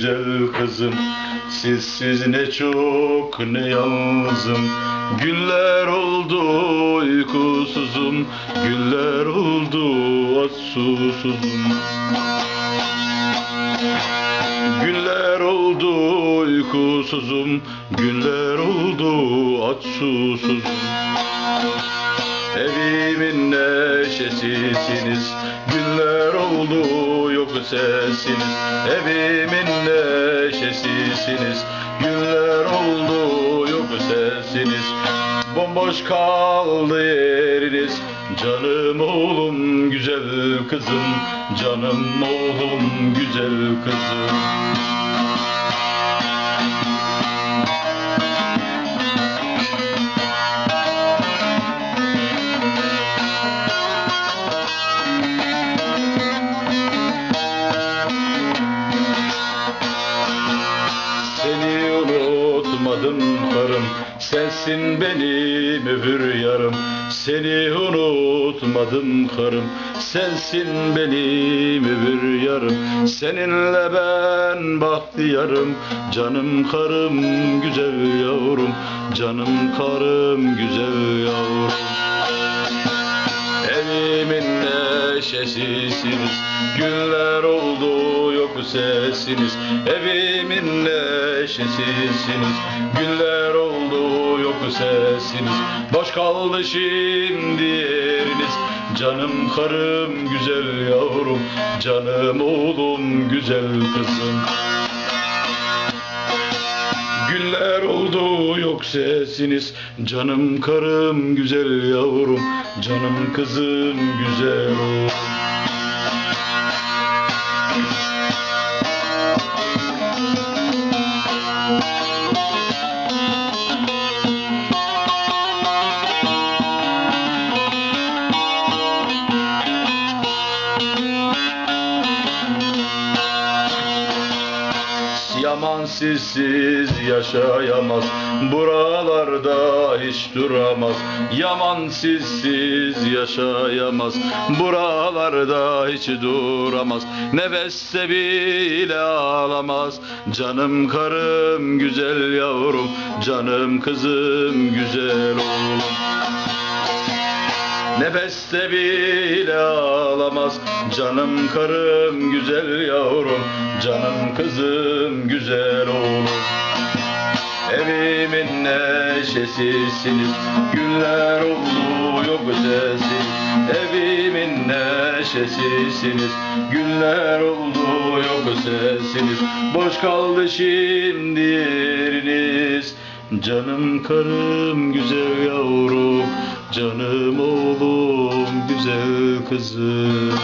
güzel kızım. Sizsiz ne çok ne yalnızım. Günler oldu uykusuzum, günler oldu aç susuzum. Günler oldu uykusuzum, günler oldu aç susuzum. Evimin neşesisiniz, günler oldu yok sesiniz. Evimin neşesisiniz, günler oldu yok sesiniz. Bomboş kaldı yeriniz, canım oğlum güzel kızım, canım oğlum güzel kızım. Seni unutmadım karım, sensin benim öbür yarım. Seni unutmadım karım, sensin benim öbür yarım. Seninle ben bahtiyarım, canım karım güzel yavrum, canım karım güzel yavrum. Evimin neşesisiniz, günler oldu yok sesiniz. Evimin neşesisiniz, günler oldu yok sesiniz. Boş kaldı şimdi yeriniz, canım karım güzel yavrum, canım oğlum güzel kızım. Günler oldu yok sesiniz, canım karım güzel yavrum, canım kızım güzel oğlum. Yaman sizsiz yaşayamaz, buralarda hiç duramaz. Yaman sizsiz yaşayamaz, buralarda hiç duramaz. Ne beste bile ağlamaz, canım karım güzel yavrum, canım kızım güzel oğlum. Ne beste bile ağlamaz, canım karım güzel yavrum, canım kızım güzel oğlum. Evimin neşesisiniz, günler oldu yok sesiniz. Evimin neşesisiniz, günler oldu yok sesiniz. Boş kaldı şimdi yeriniz, canım karım güzel yavrum, canım oğlum güzel kızım.